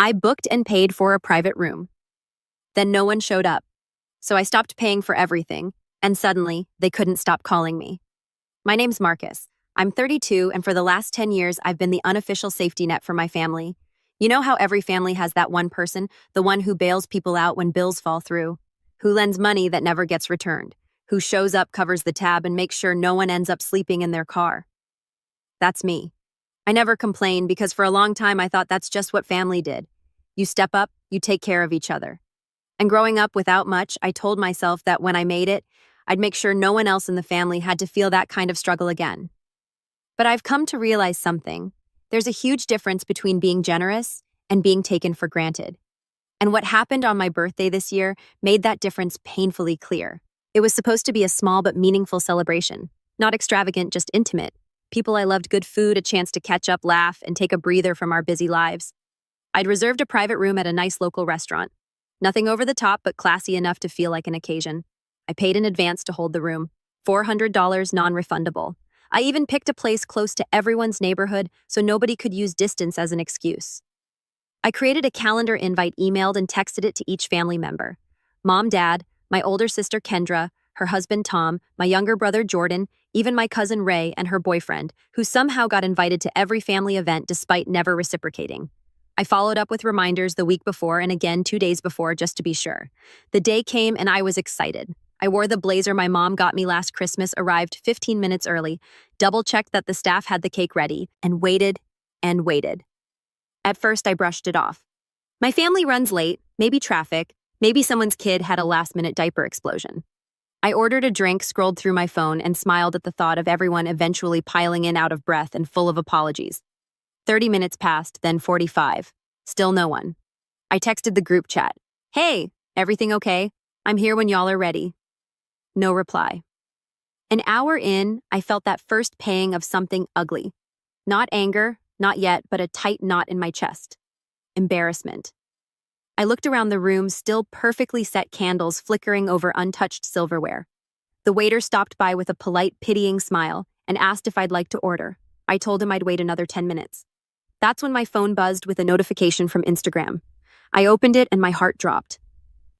I booked and paid for a private room. Then no one showed up. So I stopped paying for everything, and suddenly, they couldn't stop calling me. My name's Marcus. I'm 32, and for the last 10 years, I've been the unofficial safety net for my family. You know how every family has that one person, the one who bails people out when bills fall through, who lends money that never gets returned, who shows up, covers the tab, and makes sure no one ends up sleeping in their car. That's me. I never complain because for a long time I thought that's just what family did. You step up, you take care of each other. And growing up without much, I told myself that when I made it, I'd make sure no one else in the family had to feel that kind of struggle again. But I've come to realize something. There's a huge difference between being generous and being taken for granted. And what happened on my birthday this year made that difference painfully clear. It was supposed to be a small but meaningful celebration, not extravagant, just intimate. People I loved, good food, a chance to catch up, laugh, and take a breather from our busy lives. I'd reserved a private room at a nice local restaurant. Nothing over the top, but classy enough to feel like an occasion. I paid in advance to hold the room, $400 non-refundable. I even picked a place close to everyone's neighborhood so nobody could use distance as an excuse. I created a calendar invite, emailed and texted it to each family member. Mom, Dad, my older sister Kendra, her husband Tom, my younger brother Jordan, even my cousin Ray and her boyfriend, who somehow got invited to every family event despite never reciprocating. I followed up with reminders the week before and again 2 days before just to be sure. The day came and I was excited. I wore the blazer my mom got me last Christmas, arrived 15 minutes early, double-checked that the staff had the cake ready, and waited and waited. At first, I brushed it off. My family runs late, maybe traffic, maybe someone's kid had a last-minute diaper explosion. I ordered a drink, scrolled through my phone, and smiled at the thought of everyone eventually piling in out of breath and full of apologies. 30 minutes passed, then 45. Still no one. I texted the group chat. Hey, everything okay? I'm here when y'all are ready. No reply. An hour in, I felt that first pang of something ugly. Not anger, not yet, but a tight knot in my chest. Embarrassment. I looked around the room, still perfectly set candles flickering over untouched silverware. The waiter stopped by with a polite, pitying smile and asked if I'd like to order. I told him I'd wait another 10 minutes. That's when my phone buzzed with a notification from Instagram. I opened it and my heart dropped.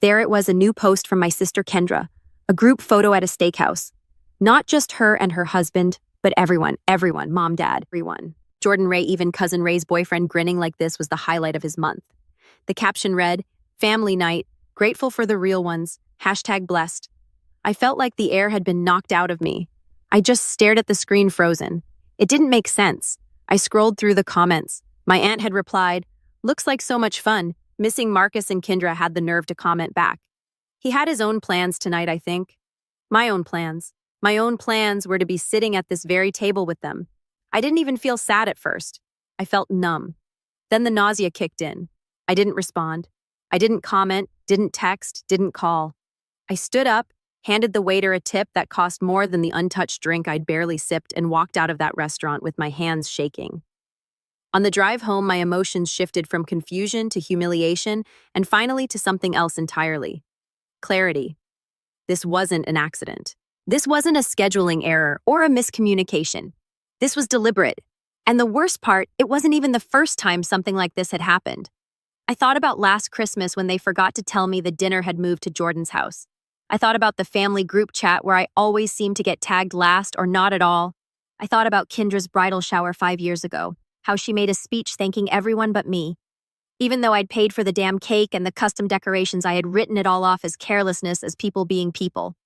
There it was, a new post from my sister Kendra, a group photo at a steakhouse. Not just her and her husband, but everyone, mom, dad, everyone. Jordan Ray, even cousin Ray's boyfriend, grinning like this was the highlight of his month. The caption read, "Family night, grateful for the real ones, #blessed." I felt like the air had been knocked out of me. I just stared at the screen, frozen. It didn't make sense. I scrolled through the comments. My aunt had replied, "Looks like so much fun." Missing Marcus and Kendra had the nerve to comment back. He had his own plans tonight, I think. My own plans. My own plans were to be sitting at this very table with them. I didn't even feel sad at first. I felt numb. Then the nausea kicked in. I didn't respond. I didn't comment, didn't text, didn't call. I stood up, handed the waiter a tip that cost more than the untouched drink I'd barely sipped, and walked out of that restaurant with my hands shaking. On the drive home, my emotions shifted from confusion to humiliation and finally to something else entirely. Clarity. This wasn't an accident. This wasn't a scheduling error or a miscommunication. This was deliberate. And the worst part, it wasn't even the first time something like this had happened. I thought about last Christmas when they forgot to tell me the dinner had moved to Jordan's house. I thought about the family group chat where I always seemed to get tagged last or not at all. I thought about Kendra's bridal shower 5 years ago, how she made a speech thanking everyone but me. Even though I'd paid for the damn cake and the custom decorations, I had written it all off as carelessness, as people being people.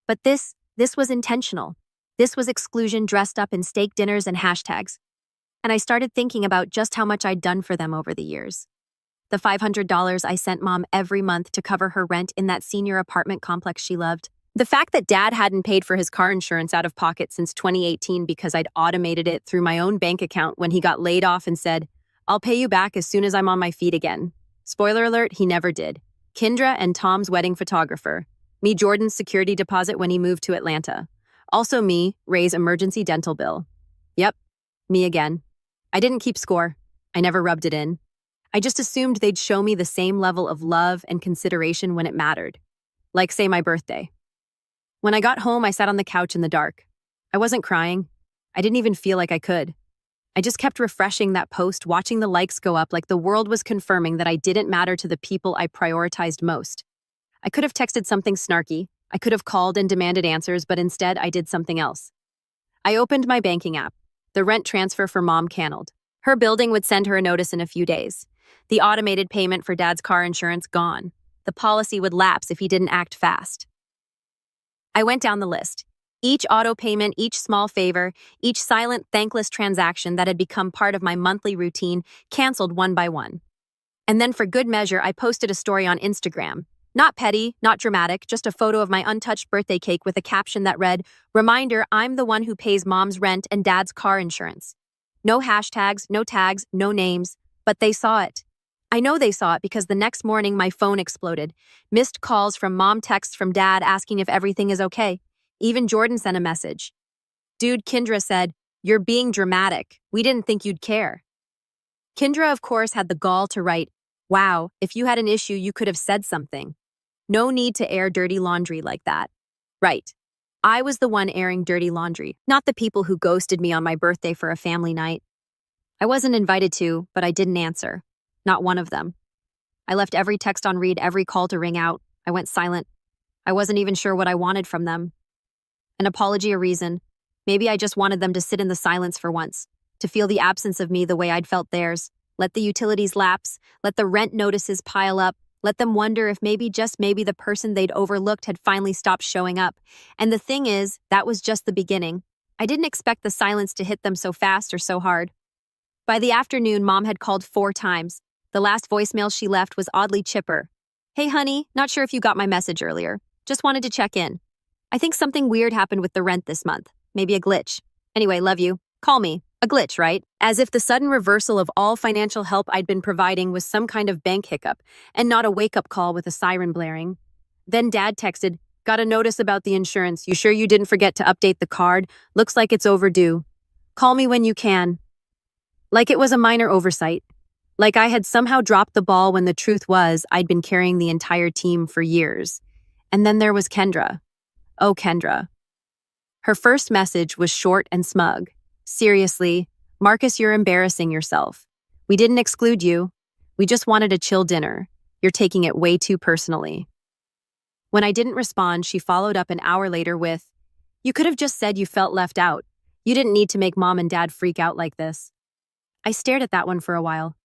But this was intentional. This was exclusion dressed up in steak dinners and hashtags. And I started thinking about just how much I'd done for them over the years. The $500 I sent Mom every month to cover her rent in that senior apartment complex she loved. The fact that Dad hadn't paid for his car insurance out of pocket since 2018 because I'd automated it through my own bank account when he got laid off and said, "I'll pay you back as soon as I'm on my feet again." Spoiler alert, he never did. Kendra and Tom's wedding photographer. Me, Jordan's security deposit when he moved to Atlanta. Also me, Ray's emergency dental bill. Yep, me again. I didn't keep score. I never rubbed it in. I just assumed they'd show me the same level of love and consideration when it mattered. Like, say, my birthday. When I got home, I sat on the couch in the dark. I wasn't crying. I didn't even feel like I could. I just kept refreshing that post, watching the likes go up like the world was confirming that I didn't matter to the people I prioritized most. I could have texted something snarky. I could have called and demanded answers, but instead I did something else. I opened my banking app. The rent transfer for Mom canceled. Her building would send her a notice in a few days. The automated payment for Dad's car insurance gone. The policy would lapse if he didn't act fast. I went down the list. Each auto payment, each small favor, each silent, thankless transaction that had become part of my monthly routine canceled one by one. And then for good measure, I posted a story on Instagram. Not petty, not dramatic, just a photo of my untouched birthday cake with a caption that read, "Reminder, I'm the one who pays Mom's rent and Dad's car insurance." No hashtags, no tags, no names, but they saw it. I know they saw it because the next morning my phone exploded. Missed calls from Mom, texts from Dad asking if everything is okay. Even Jordan sent a message. "Dude," Kendra said, "you're being dramatic. We didn't think you'd care." Kendra, of course, had the gall to write, "Wow, if you had an issue, you could have said something. No need to air dirty laundry like that." Right. I was the one airing dirty laundry, not the people who ghosted me on my birthday for a family night. I wasn't invited to, but I didn't answer. Not one of them. I left every text on read, every call to ring out. I went silent. I wasn't even sure what I wanted from them. An apology, a reason. Maybe I just wanted them to sit in the silence for once, to feel the absence of me the way I'd felt theirs. Let the utilities lapse, let the rent notices pile up, let them wonder if maybe, just maybe, the person they'd overlooked had finally stopped showing up. And the thing is, that was just the beginning. I didn't expect the silence to hit them so fast or so hard. By the afternoon, Mom had called 4 times. The last voicemail she left was oddly chipper. "Hey, honey, not sure if you got my message earlier. Just wanted to check in. I think something weird happened with the rent this month. Maybe a glitch. Anyway, love you. Call me." A glitch, right? As if the sudden reversal of all financial help I'd been providing was some kind of bank hiccup, and not a wake-up call with a siren blaring. Then Dad texted, "Got a notice about the insurance. You sure you didn't forget to update the card? Looks like it's overdue. Call me when you can." Like it was a minor oversight. Like I had somehow dropped the ball when the truth was I'd been carrying the entire team for years. And then there was Kendra. Oh, Kendra. Her first message was short and smug. "Seriously, Marcus, you're embarrassing yourself. We didn't exclude you. We just wanted a chill dinner. You're taking it way too personally." When I didn't respond, she followed up an hour later with, "You could have just said you felt left out. You didn't need to make Mom and Dad freak out like this." I stared at that one for a while.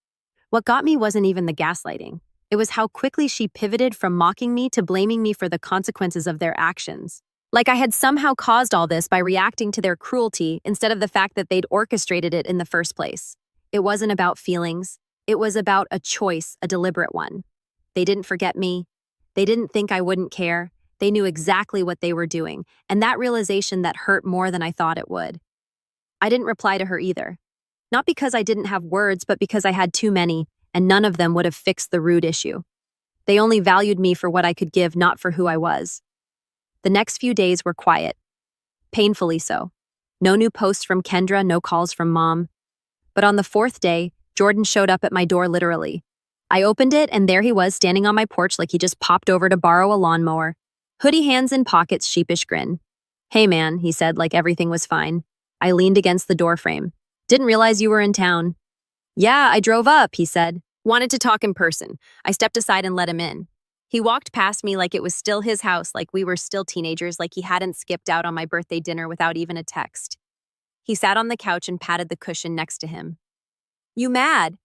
What got me wasn't even the gaslighting. It was how quickly she pivoted from mocking me to blaming me for the consequences of their actions. Like I had somehow caused all this by reacting to their cruelty instead of the fact that they'd orchestrated it in the first place. It wasn't about feelings. It was about a choice, a deliberate one. They didn't forget me. They didn't think I wouldn't care. They knew exactly what they were doing, and that realization that hurt more than I thought it would. I didn't reply to her either. Not because I didn't have words, but because I had too many, and none of them would have fixed the root issue. They only valued me for what I could give, not for who I was. The next few days were quiet. Painfully so. No new posts from Kendra, no calls from Mom. But on the 4th day, Jordan showed up at my door literally. I opened it, and there he was standing on my porch like he just popped over to borrow a lawnmower. Hoodie hands in pockets, sheepish grin. "Hey man," he said like everything was fine. I leaned against the doorframe. "Didn't realize you were in town." "Yeah, I drove up," he said. "Wanted to talk in person." I stepped aside and let him in. He walked past me like it was still his house, like we were still teenagers, like he hadn't skipped out on my birthday dinner without even a text. He sat on the couch and patted the cushion next to him. "You mad?"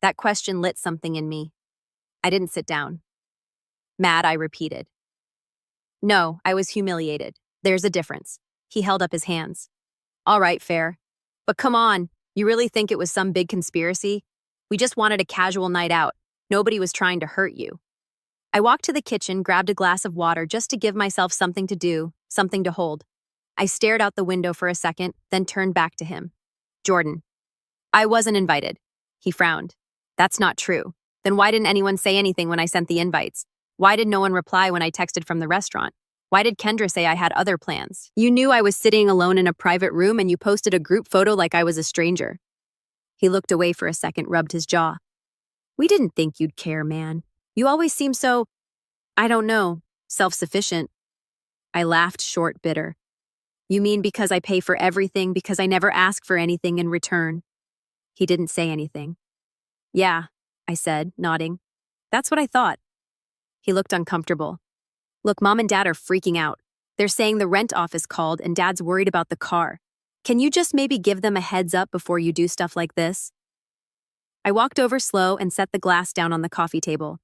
That question lit something in me. I didn't sit down. "Mad," I repeated. "No, I was humiliated. There's a difference." He held up his hands. "All right, fair. But come on, you really think it was some big conspiracy? We just wanted a casual night out. Nobody was trying to hurt you." I walked to the kitchen, grabbed a glass of water just to give myself something to do, something to hold. I stared out the window for a second, then turned back to him. "Jordan, I wasn't invited." He frowned. "That's not true. Then why didn't anyone say anything when I sent the invites? Why did no one reply when I texted from the restaurant? Why did Kendra say I had other plans? You knew I was sitting alone in a private room and you posted a group photo like I was a stranger." He looked away for a second, rubbed his jaw. "We didn't think you'd care, man. You always seem so, I don't know, self-sufficient." I laughed short, bitter. You mean because I pay for everything because I never ask for anything in return? He didn't say anything. Yeah, I said, nodding. That's what I thought. He looked uncomfortable. Look, Mom and Dad are freaking out. They're saying the rent office called and Dad's worried about the car. Can you just maybe give them a heads up before you do stuff like this? I walked over slow and set the glass down on the coffee table.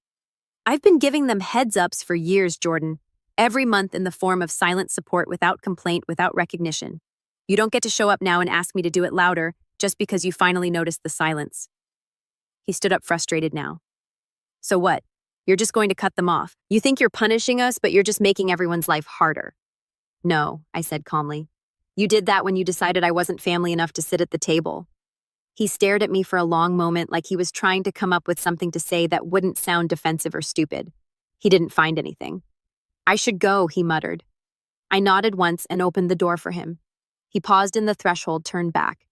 I've been giving them heads ups for years, Jordan. Every month in the form of silent support without complaint, without recognition. You don't get to show up now and ask me to do it louder just because you finally noticed the silence. He stood up frustrated now. So what? You're just going to cut them off. You think you're punishing us, but you're just making everyone's life harder. No, I said calmly. You did that when you decided I wasn't family enough to sit at the table. He stared at me for a long moment like he was trying to come up with something to say that wouldn't sound defensive or stupid. He didn't find anything. I should go, he muttered. I nodded once and opened the door for him. He paused in the threshold, turned back.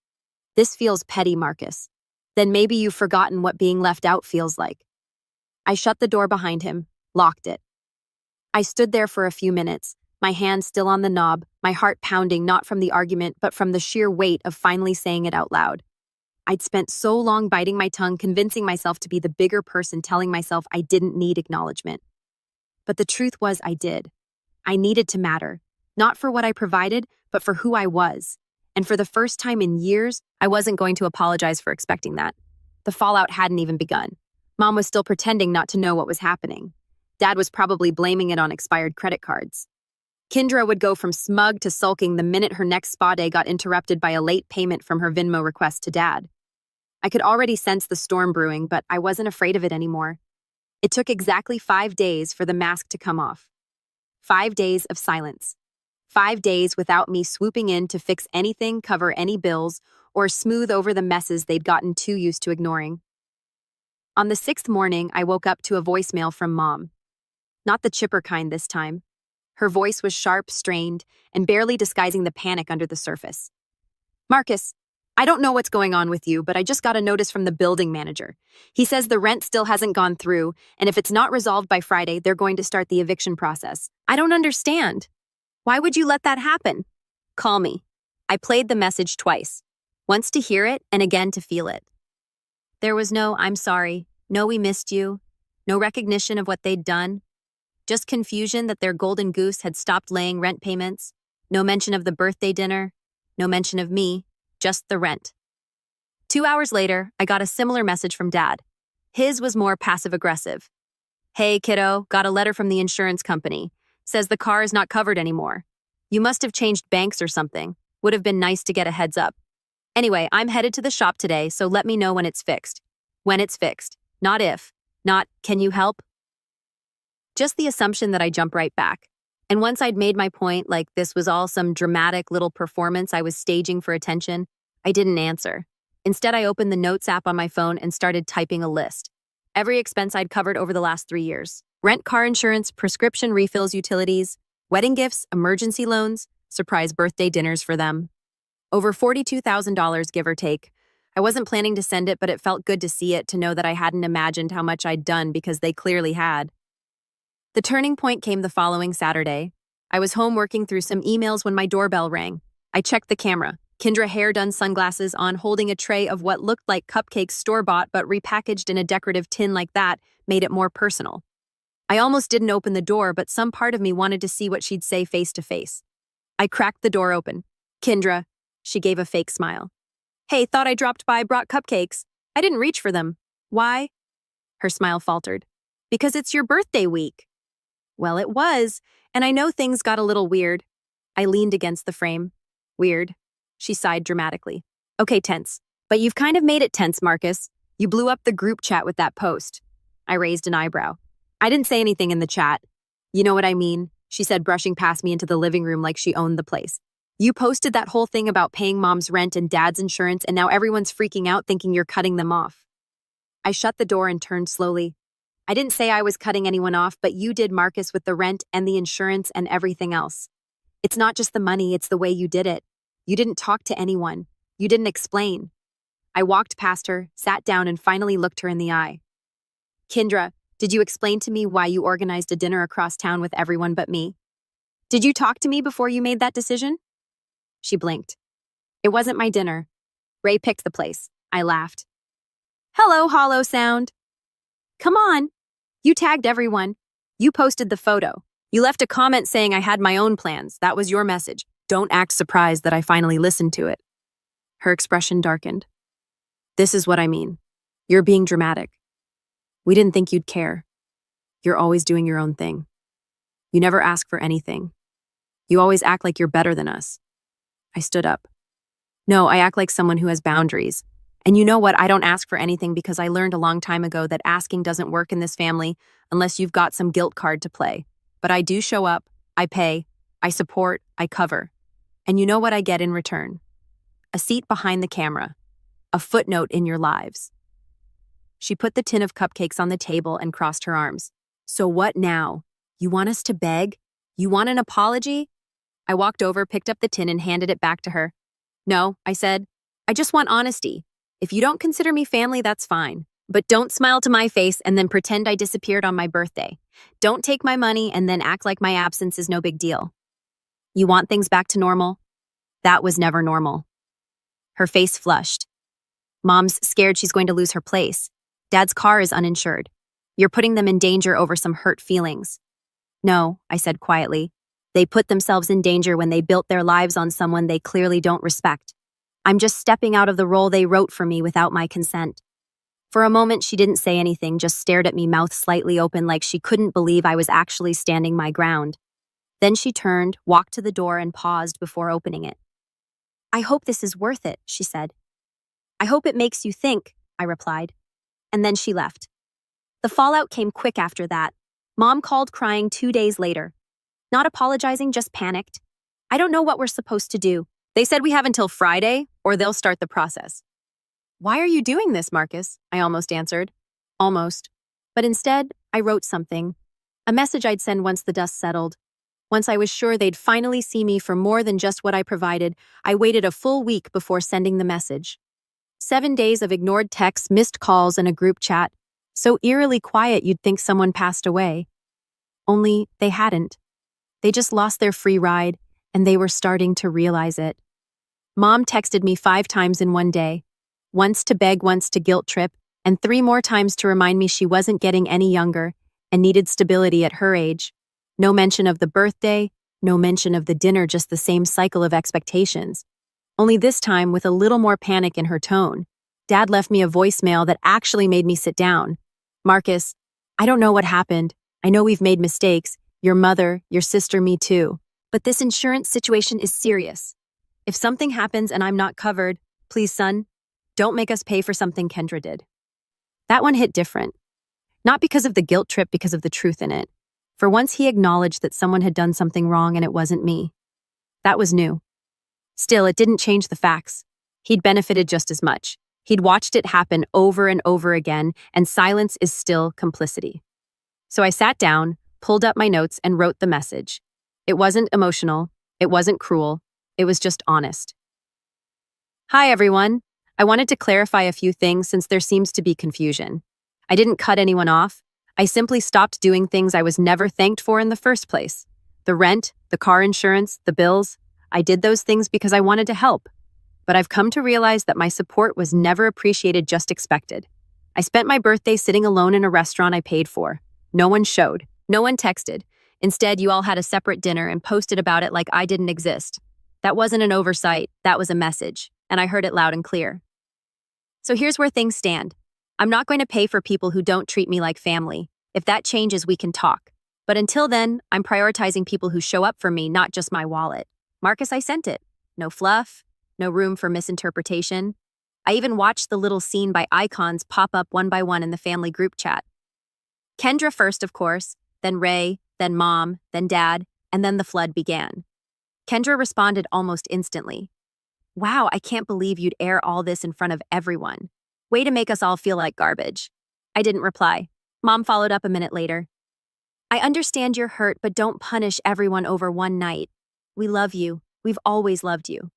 This feels petty, Marcus. Then maybe you've forgotten what being left out feels like. I shut the door behind him, locked it. I stood there for a few minutes, my hand still on the knob, my heart pounding not from the argument but from the sheer weight of finally saying it out loud. I'd spent so long biting my tongue, convincing myself to be the bigger person, telling myself I didn't need acknowledgement. But the truth was I did. I needed to matter, not for what I provided, but for who I was. And for the first time in years, I wasn't going to apologize for expecting that. The fallout hadn't even begun. Mom was still pretending not to know what was happening. Dad was probably blaming it on expired credit cards. Kendra would go from smug to sulking the minute her next spa day got interrupted by a late payment from her Venmo request to Dad. I could already sense the storm brewing, but I wasn't afraid of it anymore. It took exactly 5 days for the mask to come off. 5 days of silence. 5 days without me swooping in to fix anything, cover any bills, or smooth over the messes they'd gotten too used to ignoring. On the 6th morning, I woke up to a voicemail from Mom. Not the chipper kind this time. Her voice was sharp, strained, and barely disguising the panic under the surface. Marcus, I don't know what's going on with you, but I just got a notice from the building manager. He says the rent still hasn't gone through, and if it's not resolved by Friday, they're going to start the eviction process. I don't understand. Why would you let that happen? Call me. I played the message twice. Once to hear it, and again to feel it. There was no, I'm sorry, no, we missed you, no recognition of what they'd done. Just confusion that their golden goose had stopped laying rent payments. No mention of the birthday dinner. No mention of me. Just the rent. 2 hours later, I got a similar message from Dad. His was more passive-aggressive. Hey, kiddo, got a letter from the insurance company. Says the car is not covered anymore. You must have changed banks or something. Would have been nice to get a heads up. Anyway, I'm headed to the shop today, so let me know when it's fixed. When it's fixed. Not if. Not, can you help? Just the assumption that I jump right back. And once I'd made my point, like this was all some dramatic little performance I was staging for attention, I didn't answer. Instead, I opened the Notes app on my phone and started typing a list. Every expense I'd covered over the last 3 years. Rent, car insurance, prescription refills, utilities, wedding gifts, emergency loans, surprise birthday dinners for them. Over $42,000, give or take. I wasn't planning to send it, but it felt good to see it, to know that I hadn't imagined how much I'd done because they clearly had. The turning point came the following Saturday. I was home working through some emails when my doorbell rang. I checked the camera. Kendra, hair-done, sunglasses on, holding a tray of what looked like cupcakes, store-bought but repackaged in a decorative tin like that, made it more personal. I almost didn't open the door, but some part of me wanted to see what she'd say face to face. I cracked the door open. Kendra, she gave a fake smile. Hey, thought I dropped by, brought cupcakes. I didn't reach for them. Why? Her smile faltered. Because it's your birthday week. Well, it was, and I know things got a little weird. I leaned against the frame. Weird. She sighed dramatically. Okay, tense. But you've kind of made it tense, Marcus. You blew up the group chat with that post. I raised an eyebrow. I didn't say anything in the chat. You know what I mean, she said, brushing past me into the living room like she owned the place. You posted that whole thing about paying Mom's rent and Dad's insurance, and now everyone's freaking out thinking you're cutting them off. I shut the door and turned slowly. I didn't say I was cutting anyone off, but you did, Marcus, with the rent and the insurance and everything else. It's not just the money, it's the way you did it. You didn't talk to anyone. You didn't explain. I walked past her, sat down, and finally looked her in the eye. Kendra, did you explain to me why you organized a dinner across town with everyone but me? Did you talk to me before you made that decision? She blinked. It wasn't my dinner. Ray picked the place. I laughed. Hello, hollow sound. Come on. You tagged everyone. You posted the photo. You left a comment saying I had my own plans. That was your message. Don't act surprised that I finally listened to it. Her expression darkened. This is what I mean. You're being dramatic. We didn't think you'd care. You're always doing your own thing. You never ask for anything. You always act like you're better than us. I stood up. No, I act like someone who has boundaries. And you know what? I don't ask for anything because I learned a long time ago that asking doesn't work in this family unless you've got some guilt card to play. But I do show up, I pay, I support, I cover. And you know what I get in return? A seat behind the camera. A footnote in your lives. She put the tin of cupcakes on the table and crossed her arms. So what now? You want us to beg? You want an apology? I walked over, picked up the tin, and handed it back to her. No, I said. I just want honesty. If you don't consider me family, that's fine. But don't smile to my face and then pretend I disappeared on my birthday. Don't take my money and then act like my absence is no big deal. You want things back to normal? That was never normal. Her face flushed. Mom's scared she's going to lose her place. Dad's car is uninsured. You're putting them in danger over some hurt feelings. No, I said quietly. They put themselves in danger when they built their lives on someone they clearly don't respect. I'm just stepping out of the role they wrote for me without my consent. For a moment, she didn't say anything, just stared at me, mouth slightly open, like she couldn't believe I was actually standing my ground. Then she turned, walked to the door, and paused before opening it. I hope this is worth it, she said. I hope it makes you think, I replied. And then she left. The fallout came quick after that. Mom called crying 2 days later. Not apologizing, just panicked. I don't know what we're supposed to do. They said we have until Friday, or they'll start the process. Why are you doing this, Marcus? I almost answered. Almost. But instead, I wrote something. A message I'd send once the dust settled. Once I was sure they'd finally see me for more than just what I provided, I waited a full week before sending the message. 7 days of ignored texts, missed calls, and a group chat. So eerily quiet you'd think someone passed away. Only they hadn't. They just lost their free ride, and they were starting to realize it. Mom texted me 5 times in one day. Once to beg, once to guilt trip, and 3 more times to remind me she wasn't getting any younger and needed stability at her age. No mention of the birthday, no mention of the dinner, just the same cycle of expectations. Only this time with a little more panic in her tone. Dad left me a voicemail that actually made me sit down. Marcus, I don't know what happened. I know we've made mistakes. Your mother, your sister, me too. But this insurance situation is serious. If something happens and I'm not covered, please, son, don't make us pay for something Kendra did. That one hit different. Not because of the guilt trip, because of the truth in it. For once he acknowledged that someone had done something wrong and it wasn't me. That was new. Still, it didn't change the facts. He'd benefited just as much. He'd watched it happen over and over again, and silence is still complicity. So I sat down, pulled up my notes, and wrote the message. It wasn't emotional. It wasn't cruel. It was just honest. Hi, everyone. I wanted to clarify a few things since there seems to be confusion. I didn't cut anyone off. I simply stopped doing things I was never thanked for in the first place. The rent, the car insurance, the bills. I did those things because I wanted to help. But I've come to realize that my support was never appreciated, just expected. I spent my birthday sitting alone in a restaurant I paid for. No one showed. No one texted. Instead, you all had a separate dinner and posted about it like I didn't exist. That wasn't an oversight. That was a message. And I heard it loud and clear. So here's where things stand. I'm not going to pay for people who don't treat me like family. If that changes, we can talk. But until then, I'm prioritizing people who show up for me, not just my wallet. Marcus, I sent it. No fluff. No room for misinterpretation. I even watched the little scene by icons pop up one by one in the family group chat. Kendra first, of course, then Ray, then Mom, then Dad, and then the flood began. Kendra responded almost instantly. Wow, I can't believe you'd air all this in front of everyone. Way to make us all feel like garbage. I didn't reply. Mom followed up a minute later. I understand you're hurt, but don't punish everyone over one night. We love you. We've always loved you.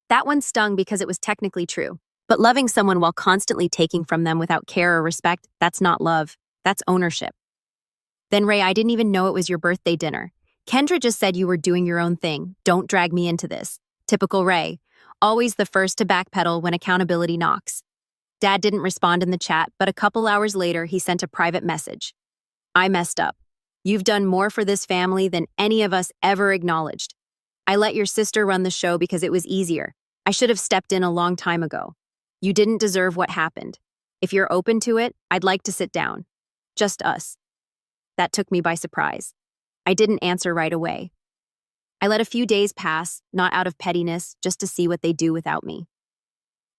That one stung because it was technically true. But loving someone while constantly taking from them without care or respect, that's not love. That's ownership. Then Ray, I didn't even know it was your birthday dinner. Kendra just said you were doing your own thing. Don't drag me into this. Typical Ray, always the first to backpedal when accountability knocks. Dad didn't respond in the chat, but a couple hours later, he sent a private message. I messed up. You've done more for this family than any of us ever acknowledged. I let your sister run the show because it was easier. I should have stepped in a long time ago. You didn't deserve what happened. If you're open to it, I'd like to sit down. Just us. That took me by surprise. I didn't answer right away. I let a few days pass, not out of pettiness, just to see what they do without me.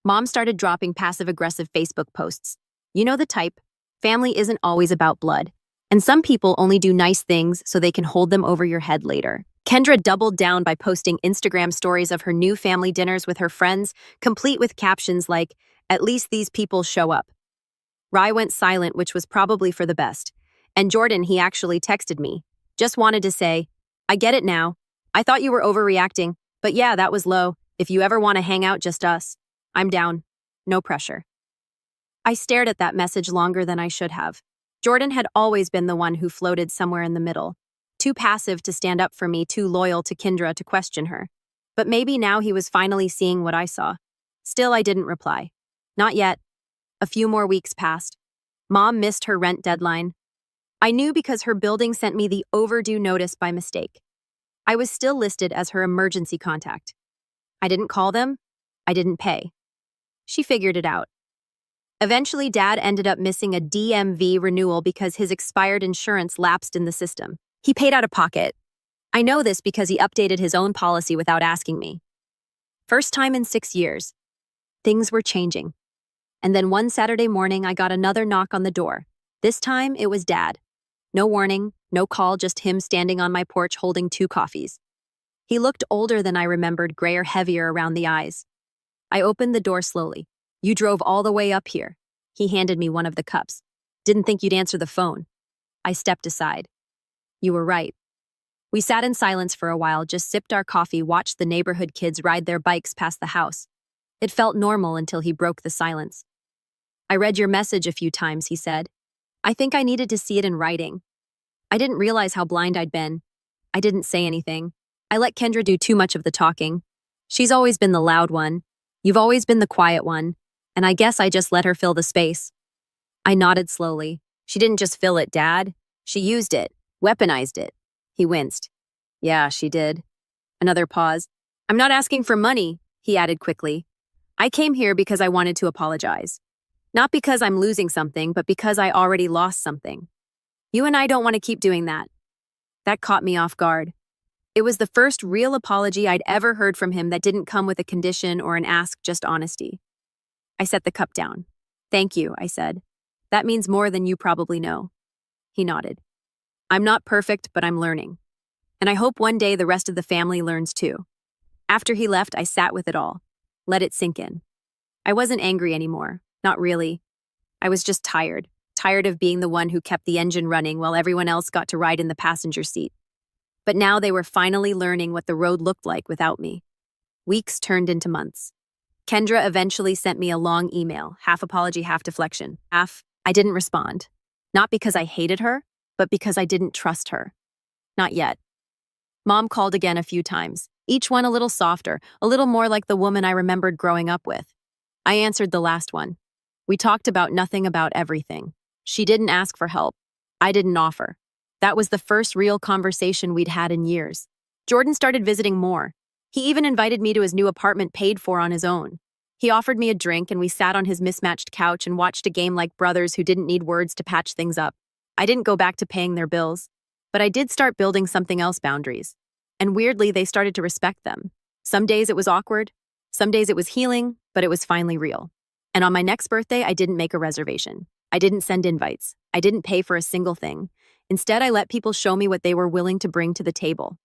Mom started dropping passive-aggressive Facebook posts. You know the type. Family isn't always about blood. And some people only do nice things so they can hold them over your head later. Kendra doubled down by posting Instagram stories of her new family dinners with her friends, complete with captions like, "At least these people show up." Rai went silent, which was probably for the best. And Jordan, he actually texted me. Just wanted to say, "I get it now. I thought you were overreacting, but yeah, that was low. If you ever want to hang out, just us. I'm down. No pressure." I stared at that message longer than I should have. Jordan had always been the one who floated somewhere in the middle. Too passive to stand up for me, too loyal to Kendra to question her. But maybe now he was finally seeing what I saw. Still, I didn't reply. Not yet. A few more weeks passed. Mom missed her rent deadline. I knew because her building sent me the overdue notice by mistake. I was still listed as her emergency contact. I didn't call them. I didn't pay. She figured it out. Eventually, Dad ended up missing a DMV renewal because his expired insurance lapsed in the system. He paid out of pocket. I know this because he updated his own policy without asking me. First time in 6 years. Things were changing. And then one Saturday morning, I got another knock on the door. This time, it was Dad. No warning, no call, just him standing on my porch holding 2 coffees. He looked older than I remembered, grayer, heavier around the eyes. I opened the door slowly. "You drove all the way up here." He handed me one of the cups. "Didn't think you'd answer the phone." I stepped aside. "You were right." We sat in silence for a while, just sipped our coffee, watched the neighborhood kids ride their bikes past the house. It felt normal until he broke the silence. "I read your message a few times," he said. "I think I needed to see it in writing." I didn't realize how blind I'd been. I didn't say anything. I let Kendra do too much of the talking. She's always been the loud one. You've always been the quiet one. And I guess I just let her fill the space. I nodded slowly. "She didn't just fill it, Dad. She used it, weaponized it." He winced. "Yeah, she did." Another pause. "I'm not asking for money," he added quickly. "I came here because I wanted to apologize. Not because I'm losing something, but because I already lost something. You and I don't want to keep doing that." That caught me off guard. It was the first real apology I'd ever heard from him that didn't come with a condition or an ask, just honesty. I set the cup down. "Thank you," I said. "That means more than you probably know." He nodded. "I'm not perfect, but I'm learning. And I hope one day the rest of the family learns too." After he left, I sat with it all. Let it sink in. I wasn't angry anymore. Not really. I was just tired. Tired of being the one who kept the engine running while everyone else got to ride in the passenger seat. But now they were finally learning what the road looked like without me. Weeks turned into months. Kendra eventually sent me a long email, half apology, half deflection. I didn't respond. Not because I hated her, but because I didn't trust her. Not yet. Mom called again a few times, each one a little softer, a little more like the woman I remembered growing up with. I answered the last one. We talked about nothing, about everything. She didn't ask for help. I didn't offer. That was the first real conversation we'd had in years. Jordan started visiting more. He even invited me to his new apartment paid for on his own. He offered me a drink and we sat on his mismatched couch and watched a game like brothers who didn't need words to patch things up. I didn't go back to paying their bills, but I did start building something else, boundaries. And weirdly, they started to respect them. Some days it was awkward. Some days it was healing, but it was finally real. And on my next birthday, I didn't make a reservation. I didn't send invites. I didn't pay for a single thing. Instead, I let people show me what they were willing to bring to the table.